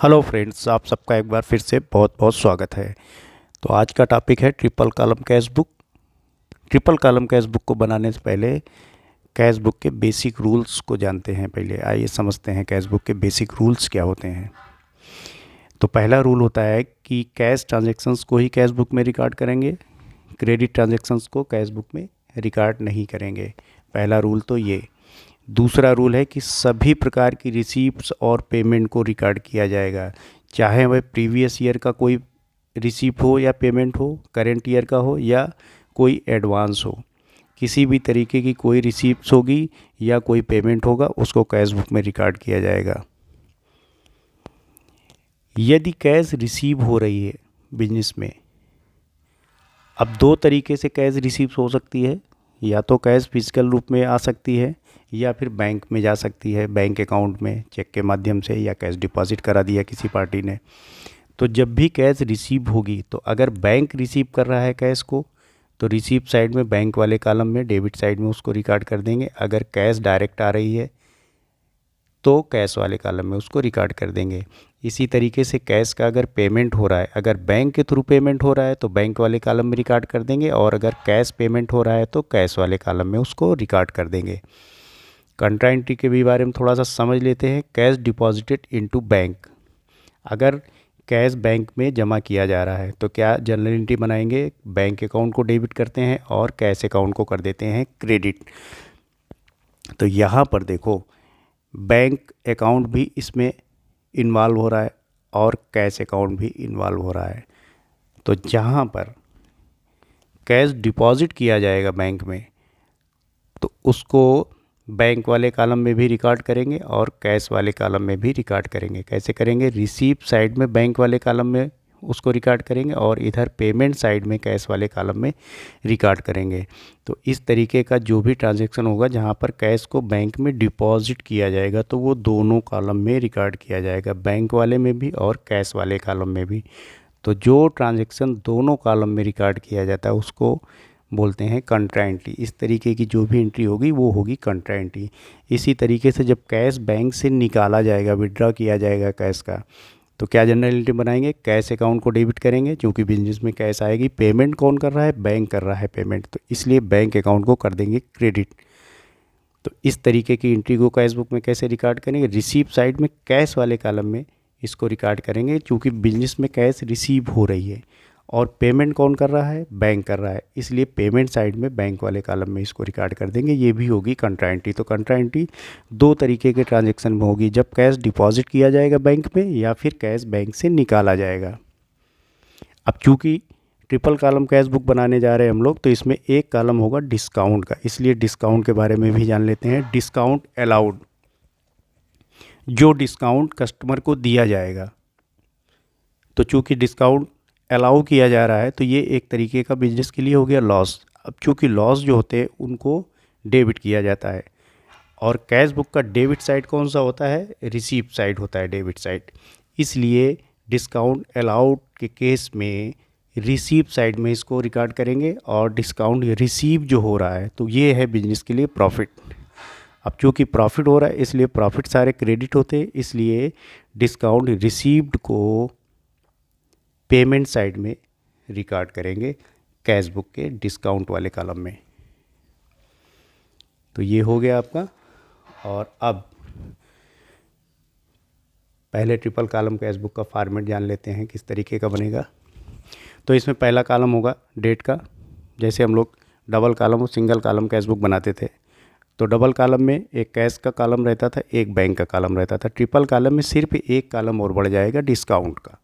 Hello friends, आप सबका एक बार फिर से बहुत बहुत स्वागत है। तो आज का टॉपिक है triple column cash book. Triple column cash book को बनाने से पहले कैश बुक के बेसिक रूल्स को जानते हैं। पहले आइए समझते हैं कैश बुक के बेसिक रूल्स क्या होते हैं। तो पहला रूल होता है कि कैश ट्रांजैक्शंस को ही कैश बुक में रिकॉर्ड करेंगे, क्रेडिट ट्रांजैक्शंस को कैश बुक में रिकॉर्ड नहीं करेंगे। पहला रूल तो ये। दूसरा रूल है कि सभी प्रकार की रिसीप्ट्स और पेमेंट को रिकॉर्ड किया जाएगा, चाहे वह प्रीवियस ईयर का कोई रिसीप्ट हो या पेमेंट हो, करेंट ईयर का हो या कोई एडवांस हो। किसी भी तरीके की कोई रिसीप्ट्स होगी या कोई पेमेंट होगा उसको कैश बुक में रिकॉर्ड किया जाएगा। यदि कैश रिसीव हो रही है बिजनेस में, अब दो तरीके से कैश रिसीव्स हो सकती है। या तो कैश फिजिकल रूप में आ सकती है या फिर बैंक में जा सकती है, बैंक अकाउंट में चेक के माध्यम से, या कैश डिपॉजिट करा दिया किसी पार्टी ने। तो जब भी कैश रिसीव होगी, तो अगर बैंक रिसीव कर रहा है कैश को, तो रिसीव साइड में बैंक वाले कॉलम में, डेबिट साइड में उसको रिकॉर्ड कर देंगे। अगर कैश डायरेक्ट आ रही है तो कैश वाले कॉलम में उसको रिकॉर्ड कर देंगे। इसी तरीके से कैश का अगर पेमेंट हो रहा है, अगर बैंक के थ्रू पेमेंट हो रहा है तो बैंक वाले कॉलम में रिकॉर्ड कर देंगे, और अगर कैश पेमेंट हो रहा है तो कैश वाले कॉलम में उसको रिकॉर्ड कर देंगे। कंट्रा एंट्री के भी बारे में थोड़ा सा समझ लेते हैं। कैश डिपॉजिटेड इनटू बैंक, अगर कैश बैंक में जमा किया जा रहा है तो क्या जनरल एंट्री बनाएंगे, बैंक अकाउंट को डेबिट करते हैं और कैश अकाउंट को कर देते हैं क्रेडिट। तो यहाँ पर देखो, बैंक अकाउंट भी इसमें इन्वॉल्व हो रहा है और कैश अकाउंट भी इन्वॉल्व हो रहा है। तो जहाँ पर कैश डिपॉजिट किया जाएगा बैंक में, तो उसको बैंक वाले कॉलम में भी रिकॉर्ड करेंगे और कैश वाले कॉलम में भी रिकॉर्ड करेंगे। कैसे करेंगे? रिसीप्ट साइड में बैंक वाले कॉलम में उसको रिकॉर्ड करेंगे और इधर पेमेंट साइड में कैश वाले कॉलम में रिकॉर्ड करेंगे। तो इस तरीके का जो भी ट्रांजैक्शन होगा जहाँ पर कैश को बैंक में डिपॉजिट किया जाएगा, तो वो दोनों कॉलम में रिकॉर्ड किया जाएगा, बैंक वाले में भी और कैश वाले कॉलम में भी। तो जो ट्रांजैक्शन दोनों कॉलम में रिकॉर्ड किया जाता है उसको बोलते हैं कंट्रा एंट्री। इस तरीके की जो भी एंट्री होगी वो होगी कंट्रा एंट्री। इसी तरीके से जब कैश बैंक से निकाला जाएगा, विड्रॉ किया जाएगा कैश का, तो क्या जनरल एंट्री बनाएंगे? कैश अकाउंट को डेबिट करेंगे, क्योंकि बिजनेस में कैश आएगी। पेमेंट कौन कर रहा है? बैंक कर रहा है पेमेंट, तो इसलिए बैंक अकाउंट को कर देंगे क्रेडिट। तो इस तरीके की एंट्री को कैश बुक में कैसे रिकॉर्ड करेंगे? रिसीव साइड में कैश वाले कॉलम में इसको रिकॉर्ड करेंगे, क्योंकि बिजनेस में कैश रिसीव हो रही है और पेमेंट कौन कर रहा है? बैंक कर रहा है, इसलिए पेमेंट साइड में बैंक वाले कॉलम में इसको रिकॉर्ड कर देंगे। ये भी होगी कंट्रा एंट्री। तो कंट्रा एंट्री दो तरीके के ट्रांजैक्शन में होगी, जब कैश डिपॉजिट किया जाएगा बैंक में या फिर कैश बैंक से निकाला जाएगा। अब चूँकि ट्रिपल कॉलम कैश बुक बनाने जा रहे हैं हम लोग, तो इसमें एक कॉलम होगा डिस्काउंट का, इसलिए डिस्काउंट के बारे में भी जान लेते हैं। डिस्काउंट अलाउड, जो डिस्काउंट कस्टमर को दिया जाएगा। तो चूँकि डिस्काउंट अलाउ किया जा रहा है तो ये एक तरीके का बिजनेस के लिए हो गया लॉस। अब चूँकि लॉस जो होते हैं उनको डेबिट किया जाता है, और कैश बुक का डेबिट साइड कौन सा होता है? रिसीप्ट साइड होता है, डेबिट साइड। इसलिए डिस्काउंट अलाउड के केस में रिसीप्ट साइड में इसको रिकॉर्ड करेंगे, और डिस्काउंट रिसीव जो हो रहा है तो ये है बिजनेस के लिए प्रॉफिट। अब चूँकि प्रॉफिट हो रहा है इसलिए प्रॉफिट सारे क्रेडिट होते हैं, इसलिए डिस्काउंट रिसीव्ड को पेमेंट साइड में रिकॉर्ड करेंगे कैश बुक के डिस्काउंट वाले कॉलम में। तो ये हो गया आपका। और अब पहले ट्रिपल कॉलम कैश बुक का फॉर्मेट जान लेते हैं किस तरीके का बनेगा। तो इसमें पहला कॉलम होगा डेट का। जैसे हम लोग डबल कॉलम और सिंगल कॉलम कैश बुक बनाते थे, तो डबल कॉलम में एक कैश का कॉलम रहता था, एक बैंक का कॉलम रहता था। ट्रिपल कॉलम में सिर्फ एक कॉलम और बढ़ जाएगा, डिस्काउंट का।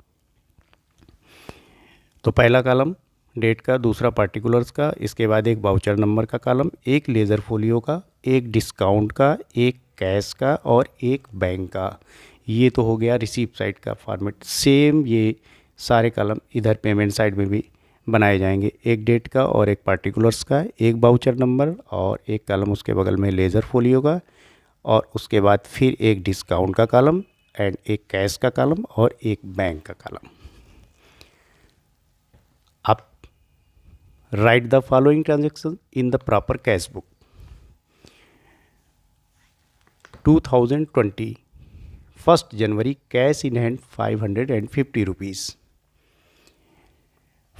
तो पहला कॉलम डेट का, दूसरा पार्टिकुलर्स का, इसके बाद एक वाउचर नंबर का कॉलम, एक लेज़र फोलियो का, एक डिस्काउंट का, एक कैश का और एक बैंक का। ये तो हो गया रिसीप्ट साइड का फॉर्मेट। सेम ये सारे कॉलम इधर पेमेंट साइड में भी बनाए जाएंगे, एक डेट का और एक पार्टिकुलर्स का, एक वाउचर नंबर और एक कॉलम उसके बगल में लेज़र फोलियो का, और उसके बाद फिर एक डिस्काउंट का कॉलम एंड एक कैश का कॉलम और एक बैंक का कॉलम। आप write the following transactions in the proper cash book. 2020 1 January cash in hand 550 rupees.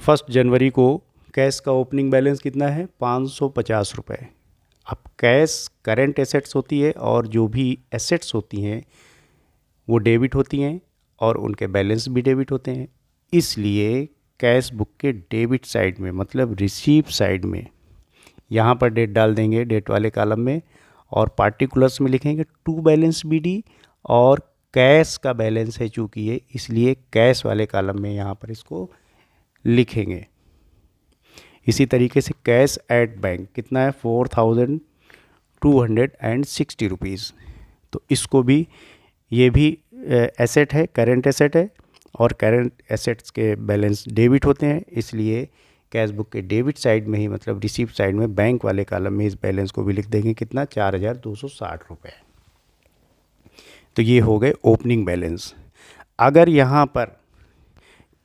1 जनवरी को कैश का ओपनिंग बैलेंस कितना है? 550 रुपये। अब कैश करेंट एसेट्स होती है और जो भी एसेट्स होती हैं वो डेबिट होती हैं और उनके बैलेंस भी डेबिट होते हैं। इसलिए कैश बुक के डेबिट साइड में मतलब रिसीव साइड में यहाँ पर डेट डाल देंगे डेट वाले कॉलम में, और पार्टिकुलर्स में लिखेंगे टू बैलेंस बीडी, और कैश का बैलेंस है चूँकि ये, इसलिए कैश वाले कॉलम में यहाँ पर इसको लिखेंगे। इसी तरीके से कैश एट बैंक कितना है? 4260 रुपीज़। तो इसको भी, ये भी एसेट है, करेंट एसेट है, और करेंट एसेट्स के बैलेंस डेबिट होते हैं, इसलिए कैश बुक के डेबिट साइड में ही मतलब रिसीव साइड में बैंक वाले कॉलम में इस बैलेंस को भी लिख देंगे कितना? 4260 रुपये। तो ये हो गए ओपनिंग बैलेंस। अगर यहाँ पर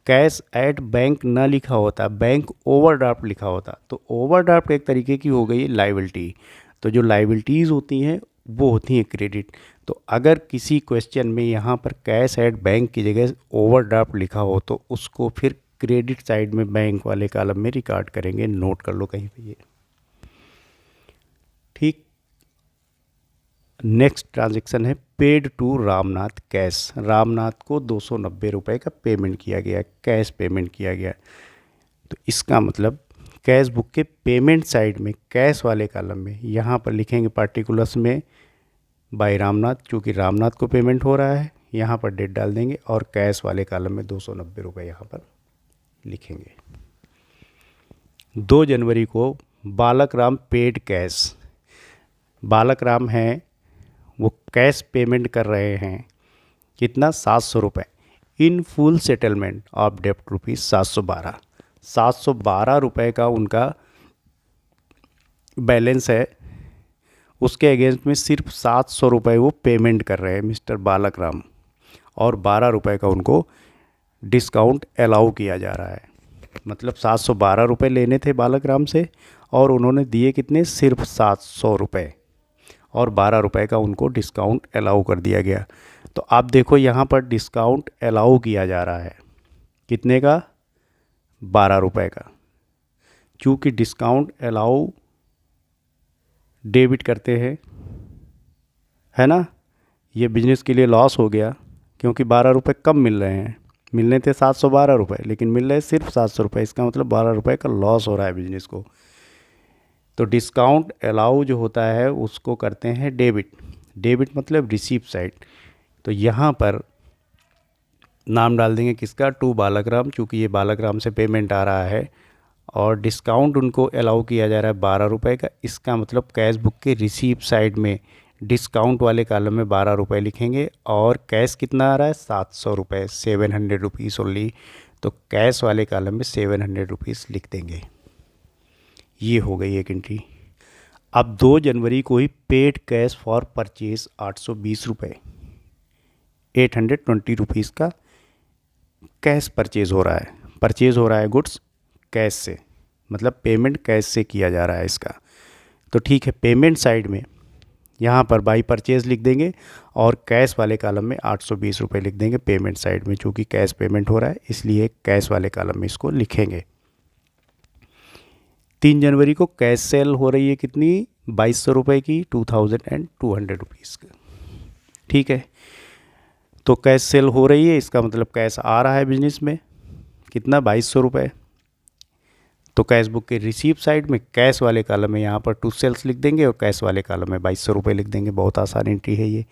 कैश एट बैंक ना लिखा होता, बैंक ओवरड्राफ्ट लिखा होता, तो ओवरड्राफ्ट एक तरीके की हो गई लाइबिलिटी। तो जो लाइबिलिटीज़ होती हैं वो होती हैं क्रेडिट। तो अगर किसी क्वेश्चन में यहाँ पर कैश एट बैंक की जगह ओवरड्राफ्ट लिखा हो तो उसको फिर क्रेडिट साइड में बैंक वाले कॉलम में रिकॉर्ड करेंगे। नोट कर लो कहीं पे ये, ठीक। नेक्स्ट ट्रांजैक्शन है paid to Ramnath cash. Ramnath को 290 रुपये का पेमेंट किया गया, कैश पेमेंट किया गया। तो इसका मतलब कैश बुक के पेमेंट साइड में कैश वाले कॉलम में यहाँ पर लिखेंगे पार्टिकुलर्स में बाय रामनाथ, चूँकि रामनाथ को पेमेंट हो रहा है, यहाँ पर डेट डाल देंगे और कैश वाले कॉलम में 290 रुपये यहाँ पर लिखेंगे। 2 जनवरी को बालक राम पेड कैश। बालक राम हैं वो कैश पेमेंट कर रहे हैं कितना? 700 रुपये। इन फुल सेटलमेंट ऑफ डेप्ट रुपीज़ 712। 712 रुपये का उनका बैलेंस है, उसके अगेंस्ट में सिर्फ 700 रुपये वो पेमेंट कर रहे हैं मिस्टर बालक राम, और 12 रुपये का उनको डिस्काउंट अलाउ किया जा रहा है। मतलब 712 रुपये लेने थे बालक राम से और उन्होंने दिए कितने? सिर्फ 700 रुपये, और 12 रुपये का उनको डिस्काउंट अलाउ कर दिया गया। तो आप देखो यहाँ पर डिस्काउंट अलाउ किया जा रहा है कितने का? 12 रुपये का। चूँकि डिस्काउंट अलाउ डेबिट करते हैं, है ना, ये बिजनेस के लिए लॉस हो गया क्योंकि 12 रुपये कम मिल रहे हैं। मिलने थे 712 रुपये लेकिन मिल रहे सिर्फ 700 रुपये। इसका मतलब 12 रुपये का लॉस हो रहा है बिजनेस को। तो डिस्काउंट अलाउ जो होता है उसको करते हैं डेबिट। डेबिट मतलब रिसीव साइड। तो यहाँ पर नाम डाल देंगे किसका? टू बालकराम, चूँकि ये बालकराम से पेमेंट आ रहा है और डिस्काउंट उनको अलाउ किया जा रहा है 12 रुपये का। इसका मतलब कैश बुक के रिसीव साइड में डिस्काउंट वाले कॉलम में 12 रुपये लिखेंगे और कैश कितना आ रहा है? 700 रुपये, 700 रुपीज़ ओनली। तो कैश वाले कॉलम में 700 रुपीज़ लिख देंगे। ये हो गई एक एंट्री। अब 2 जनवरी को ही पेड कैश फॉर परचेज 820 रुपये, 820 रुपीज़ का कैश परचेज हो रहा है। परचेज हो रहा है गुड्स कैश से, मतलब पेमेंट कैश से किया जा रहा है इसका। तो ठीक है, पेमेंट साइड में यहाँ पर बाई परचेज लिख देंगे और कैश वाले कॉलम में 820 रुपये लिख देंगे पेमेंट साइड में। चूँकि कैश पेमेंट हो रहा है इसलिए कैश वाले कॉलम में इसको लिखेंगे। 3 जनवरी को कैश सेल हो रही है कितनी? 2200 रुपये की, 2200 रुपीज़ का। ठीक है, तो कैश सेल हो रही है, इसका मतलब कैश आ रहा है बिजनेस में कितना? 2200 रुपये। तो कैश बुक के रिसीव साइड में कैश वाले कॉलम में यहाँ पर टू सेल्स लिख देंगे और कैश वाले कॉलम में 2200 रुपये लिख देंगे। बहुत आसान एंट्री है ये।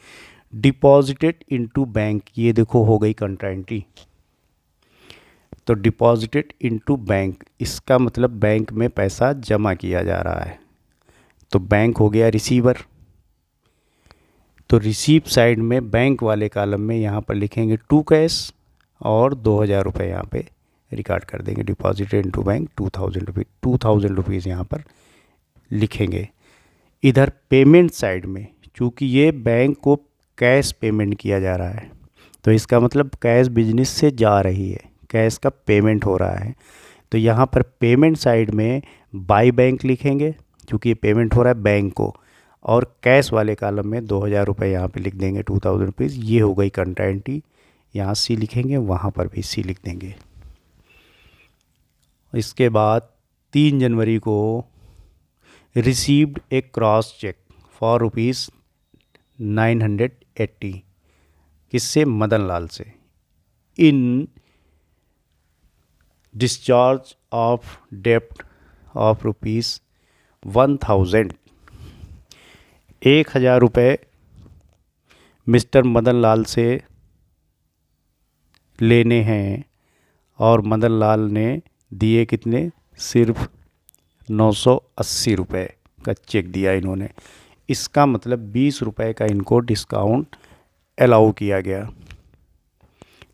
डिपॉजिटेड इनटू बैंक, ये देखो हो गई कंट्रा एंट्री। तो डिपॉजिटेड इनटू बैंक, इसका मतलब बैंक में पैसा जमा किया जा रहा है। तो बैंक हो गया रिसीवर। तो रिसीव साइड में बैंक वाले कॉलम में यहाँ पर लिखेंगे टू कैश और 2000 रुपये यहाँ पे रिकॉर्ड कर देंगे। डिपॉजिटेड इनटू बैंक 2000 रुपीज़ यहाँ पर लिखेंगे। इधर पेमेंट साइड में चूँकि ये बैंक को कैश पेमेंट किया जा रहा है तो इसका मतलब कैश बिजनेस से जा रही है, कैश का पेमेंट हो रहा है। तो यहाँ पर पेमेंट साइड में बाय बैंक लिखेंगे क्योंकि ये पेमेंट हो रहा है बैंक को, और कैश वाले कॉलम में 2,000 रुपये यहाँ पे लिख देंगे, 2,000 रुपीज़। ये हो गई कंट्रा एंट्री, यहाँ सी लिखेंगे, वहाँ पर भी सी लिख देंगे। इसके बाद 3 जनवरी को received a cross cheque for ₹980। किससे? मदन लाल से। इन डिस्चार्ज ऑफ डेप्ट ऑफ ₹1,000। 1,000 रुपये मिस्टर मदन लाल से लेने हैं और मदन लाल ने दिए कितने? सिर्फ 980 रुपये का चेक दिया इन्होंने। इसका मतलब 20 रुपये का इनको डिस्काउंट अलाउ किया गया।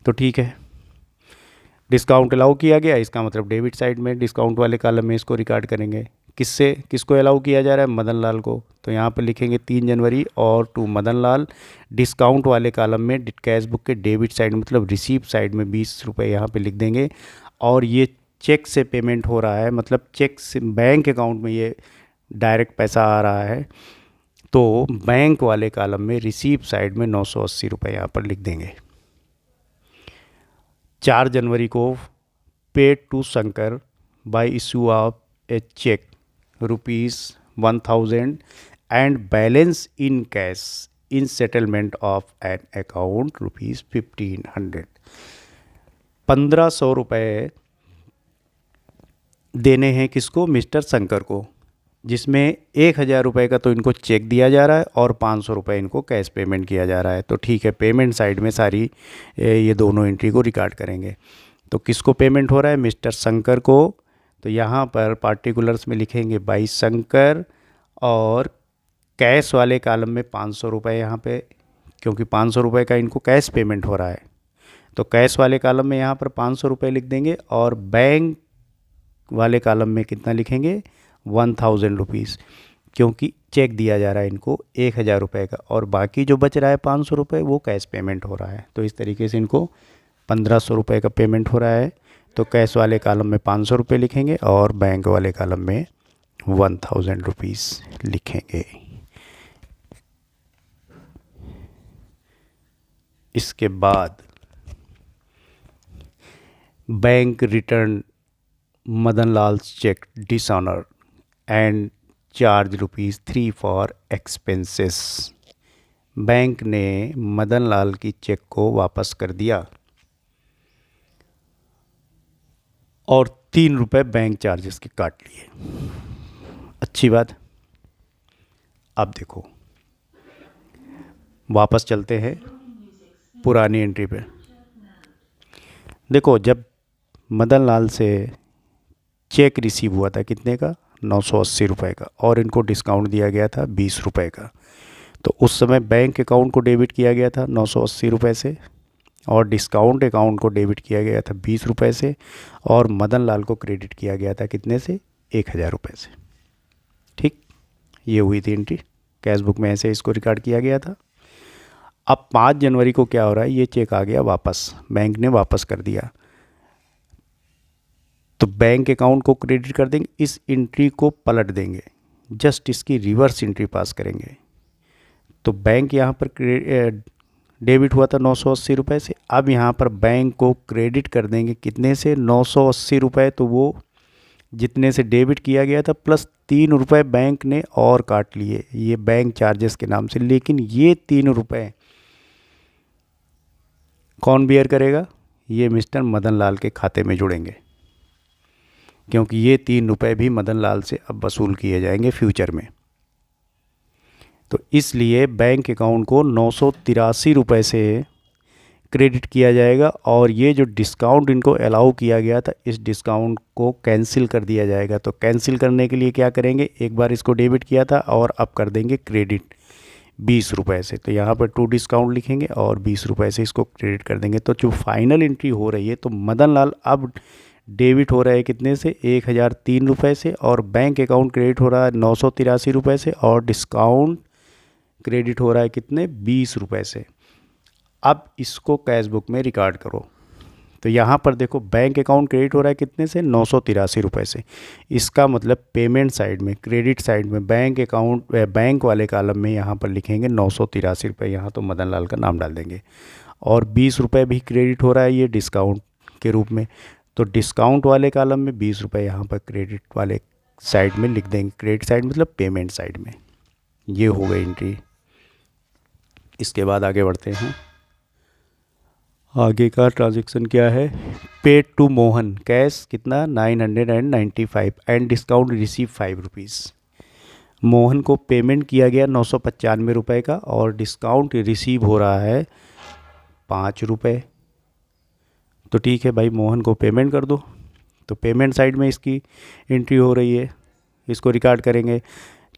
तो ठीक है, डिस्काउंट अलाउ किया गया, इसका मतलब डेबिट साइड में डिस्काउंट वाले कॉलम में इसको रिकॉर्ड करेंगे। किससे, किसको अलाउ किया जा रहा है? मदन लाल को। तो यहाँ पर लिखेंगे 3 जनवरी और टू मदन लाल। डिस्काउंट वाले कॉलम में कैश बुक के डेबिट साइड मतलब रिसीप्ट साइड में 20 रुपये यहाँ पे लिख देंगे। और ये चेक से पेमेंट हो रहा है, मतलब चेक से बैंक अकाउंट में ये डायरेक्ट पैसा आ रहा है, तो बैंक वाले कॉलम में रिसीप्ट साइड में 980 रुपये यहाँ पर लिख देंगे। 4 जनवरी को paid to Shankar by issue of a cheque ₹1,000 and balance in cash in settlement of an account ₹1,500। 1,500 रुपये देने हैं किसको? मिस्टर शंकर को, जिसमें 1,000 रुपये का तो इनको चेक दिया जा रहा है और 500 रुपये इनको कैश पेमेंट किया जा रहा है। तो ठीक है, पेमेंट साइड में सारी ये दोनों एंट्री को रिकॉर्ड करेंगे। तो किसको पेमेंट हो रहा है? मिस्टर शंकर को। तो यहाँ पर पार्टिकुलर्स में लिखेंगे बाई शंकर, और कैश वाले कॉलम में 500 रुपये यहाँ पे, क्योंकि 500 रुपये का इनको कैश पेमेंट हो रहा है, तो कैश वाले कॉलम में यहाँ पर 500 रुपये लिख देंगे। और बैंक वाले कॉलम में कितना लिखेंगे? 1,000 रुपीज़, क्योंकि चेक दिया जा रहा है इनको 1,000 रुपये का, और बाकी जो बच रहा है 500 रुपये वो कैश पेमेंट हो रहा है। तो इस तरीके से इनको 1,500 रुपये का पेमेंट हो रहा है। तो कैश वाले कॉलम में 500 रुपये लिखेंगे और बैंक वाले कॉलम में 1,000 रुपीज़ लिखेंगे। इसके बाद bank return Madan Lal cheque dishonour and charge ₹3 for expenses. Bank ने मदन लाल की चेक को वापस कर दिया और 3 रुपये बैंक चार्जेस के काट लिए। अच्छी बात। अब देखो, वापस चलते हैं पुरानी एंट्री पे। देखो, जब मदन लाल से चेक रिसीव हुआ था कितने का? 980 रुपये का, और इनको डिस्काउंट दिया गया था 20 रुपये का। तो उस समय बैंक अकाउंट को डेबिट किया गया था 980 रुपये से, और डिस्काउंट अकाउंट को डेबिट किया गया था 20 रुपये से, और मदन लाल को क्रेडिट किया गया था कितने से? 1,000 रुपये से। ठीक, ये हुई थी एंट्री, कैश बुक में ऐसे इसको रिकॉर्ड किया गया था। अब 5 जनवरी को क्या हो रहा है? ये चेक आ गया वापस, बैंक ने वापस कर दिया, तो बैंक अकाउंट को क्रेडिट कर देंगे, इस एंट्री को पलट देंगे, जस्ट इसकी रिवर्स एंट्री पास करेंगे। तो बैंक यहाँ पर डेबिट हुआ था 980 रुपये से, अब यहाँ पर बैंक को क्रेडिट कर देंगे कितने से? 980 रुपये। तो वो जितने से डेबिट किया गया था प्लस 3 रुपये बैंक ने और काट लिए, ये बैंक चार्जेस के नाम से। लेकिन ये 3 रुपये कौन बियर करेगा? ये मिस्टर मदन लाल के खाते में जुड़ेंगे, क्योंकि ये 3 रुपये भी मदन लाल से अब वसूल किए जाएंगे फ्यूचर में। तो इसलिए बैंक अकाउंट को 983 रुपये से क्रेडिट किया जाएगा, और ये जो डिस्काउंट इनको अलाउ किया गया था, इस डिस्काउंट को कैंसिल कर दिया जाएगा। तो कैंसिल करने के लिए क्या करेंगे? एक बार इसको डेबिट किया था और अब कर देंगे क्रेडिट 20 रुपये से। तो यहाँ पर टू डिस्काउंट लिखेंगे और 20 रुपये से इसको क्रेडिट कर देंगे। तो जो फाइनल एंट्री हो रही है, तो मदन लाल अब डेबिट हो रहा है कितने से? 1,003 रुपये से, और बैंक अकाउंट क्रेडिट हो रहा है 983 रुपये से, और डिस्काउंट क्रेडिट हो रहा है कितने? 20 रुपये से। अब इसको कैश बुक में रिकॉर्ड करो। तो यहाँ पर देखो बैंक अकाउंट क्रेडिट हो रहा है कितने से, 983 रुपये से। इसका मतलब पेमेंट साइड में, क्रेडिट साइड में बैंक अकाउंट बैंक वाले कॉलम में यहाँ पर लिखेंगे 983 रुपये, यहाँ तो मदन लाल का नाम डाल देंगे। और 20 रुपये भी क्रेडिट हो रहा है ये डिस्काउंट के रूप में, तो डिस्काउंट वाले कॉलम में 20 रुपये यहाँ पर क्रेडिट वाले साइड में लिख देंगे। क्रेडिट साइड मतलब पेमेंट साइड में। ये हो गई एंट्री। इसके बाद आगे बढ़ते हैं। आगे का ट्रांजैक्शन क्या है, पेड टू मोहन कैश कितना 995 and discount receive 5 rupees. Mohan को पेमेंट किया गया 995 रुपये का और डिस्काउंट रिसीव हो रहा है 5 रुपये। तो ठीक है भाई, मोहन को पेमेंट कर दो। तो पेमेंट साइड में इसकी एंट्री हो रही है, इसको रिकॉर्ड करेंगे।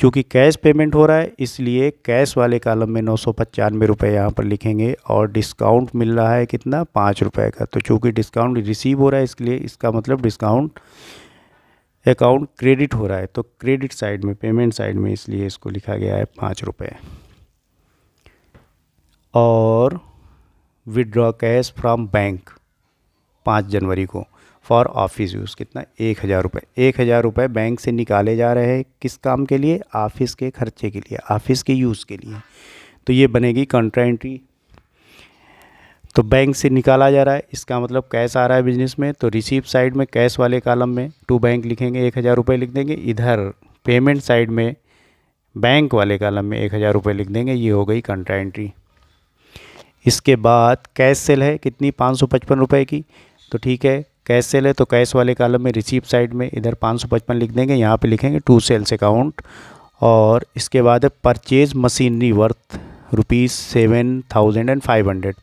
क्योंकि कैश पेमेंट हो रहा है इसलिए कैश वाले कॉलम में 995 रुपये यहाँ पर लिखेंगे और डिस्काउंट मिल रहा है कितना 5 रुपये का। तो चूँकि डिस्काउंट रिसीव हो रहा है इसलिए इसका मतलब डिस्काउंट अकाउंट क्रेडिट हो रहा है, तो क्रेडिट साइड में, पेमेंट साइड में, इसलिए इसको लिखा गया है 5 रुपये। और विड्रॉ कैश फ्रॉम बैंक 5 जनवरी को फॉर ऑफिस यूज़ कितना 1000 रुपये। 1000 रुपये बैंक से निकाले जा रहे हैं किस काम के लिए, ऑफिस के खर्चे के लिए, ऑफिस के यूज़ के लिए। तो ये बनेगी कंट्रा एंट्री। तो बैंक से निकाला जा रहा है, इसका मतलब कैश आ रहा है बिजनेस में, तो रिसीव साइड में कैश वाले कॉलम में टू बैंक लिखेंगे, 1000 रुपये लिख देंगे। इधर पेमेंट साइड में बैंक वाले कॉलम में 1000 रुपये लिख देंगे। ये हो गई कंट्रा एंट्री। इसके बाद कैश सेल है कितनी 555 रुपये की। तो ठीक है, कैश सेल है तो कैश वाले कॉलम में रिसीव साइड में इधर 555 लिख देंगे, यहाँ पे लिखेंगे टू सेल्स अकाउंट। और इसके बाद है purchase machinery worth ₹7,500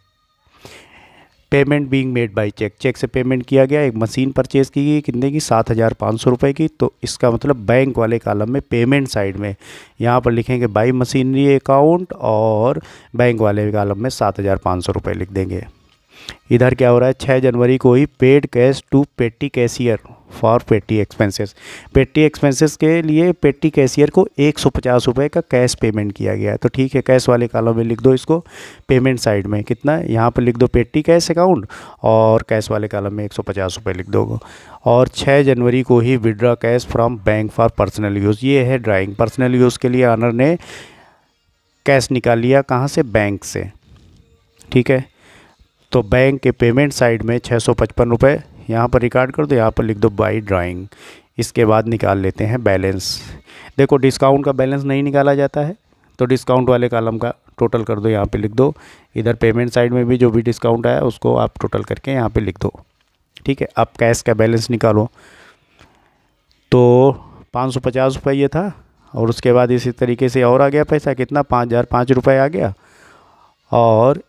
payment being made by cheque. Cheque से पेमेंट किया गया, एक मशीन परचेज़ की गई कितने की 7,500 रुपये की। तो इसका मतलब बैंक वाले कॉलम में पेमेंट साइड में यहाँ पर लिखेंगे बाई मशीनरी अकाउंट और बैंक वाले कॉलम में 7,500 रुपये लिख देंगे। इधर क्या हो रहा है, 6 जनवरी को ही पेड कैश टू पेटी कैशियर फॉर पेटी एक्सपेंसेस। पेटी एक्सपेंसेस के लिए पेटी कैशियर को 150 रुपये का कैश पेमेंट किया गया है। तो ठीक है, कैश वाले कॉलम में लिख दो इसको पेमेंट साइड में कितना, यहाँ पर लिख दो पेटी कैश अकाउंट और कैश वाले कॉलम में 150 रुपये लिख दो। और 6 जनवरी को ही withdraw cash from bank for personal use. ये है ड्राइंग, पर्सनल यूज़ के लिए ऑनर ने कैश निकाल लिया कहाँ से, बैंक से। ठीक है, तो बैंक के पेमेंट साइड में 655 रुपये यहाँ पर रिकॉर्ड कर दो, यहाँ पर लिख दो बाई ड्राइंग। इसके बाद निकाल लेते हैं बैलेंस। देखो डिस्काउंट का बैलेंस नहीं निकाला जाता है, तो डिस्काउंट वाले कॉलम का टोटल कर दो, यहाँ पे लिख दो। इधर पेमेंट साइड में भी जो भी डिस्काउंट आया उसको आप टोटल करके यहाँ पे लिख दो। ठीक है, अब कैश का बैलेंस निकालो। तो 550 रुपये ये था और उसके बाद इसी तरीके से और आ गया पैसा कितना 5,005 रुपये आ गया। और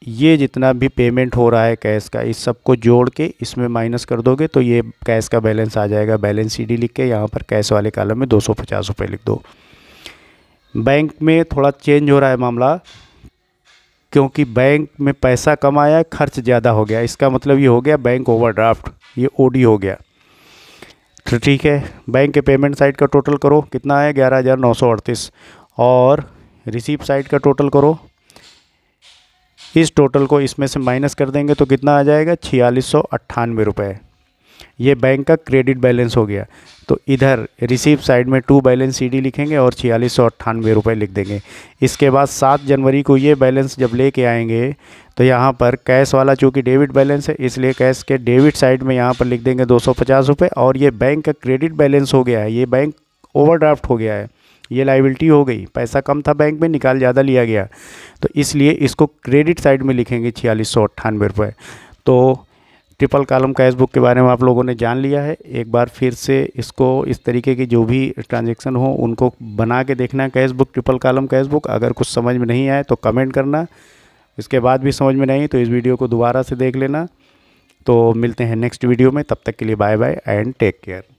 ये जितना भी पेमेंट हो रहा है कैश का, इस सब को जोड़ के इसमें माइनस कर दोगे तो ये कैश का बैलेंस आ जाएगा। बैलेंस सीडी लिख के यहाँ पर कैश वाले कॉलम में 250 रुपये लिख दो। बैंक में थोड़ा चेंज हो रहा है मामला, क्योंकि बैंक में पैसा कम आया है, खर्च ज़्यादा हो गया। इसका मतलब ये हो गया बैंक ओवरड्राफ्ट, ये ओडी हो गया। तो ठीक है, बैंक के पेमेंट साइड का टोटल करो कितना है 11,938 और रिसीव साइड का टोटल करो। इस टोटल को इसमें से माइनस कर देंगे तो कितना आ जाएगा 4,698 रुपये। ये बैंक का क्रेडिट बैलेंस हो गया। तो इधर रिसीव साइड में टू बैलेंस सीडी लिखेंगे और 4,698 रुपये लिख देंगे। इसके बाद 7 जनवरी को ये बैलेंस जब लेके आएंगे तो यहाँ पर कैश वाला चूँकि डेबिट बैलेंस है इसलिए कैश के डेबिट साइड में यहाँ पर लिख देंगे 250 रुपये। और ये बैंक का क्रेडिट बैलेंस हो गया है, ये बैंक ओवरड्राफ्ट हो गया है, ये लाइबिलिटी हो गई, पैसा कम था बैंक में, निकाल ज़्यादा लिया गया, तो इसलिए इसको क्रेडिट साइड में लिखेंगे 4,698 रुपये। तो ट्रिपल कॉलम कैश बुक के बारे में आप लोगों ने जान लिया है। एक बार फिर से इसको इस तरीके की जो भी ट्रांजैक्शन हो उनको बना के देखना cash book, triple column cash book. अगर कुछ समझ में नहीं आए तो कमेंट करना, इसके बाद भी समझ में नहीं तो इस वीडियो को दोबारा से देख लेना। तो मिलते हैं नेक्स्ट वीडियो में, तब तक के लिए bye bye and take care.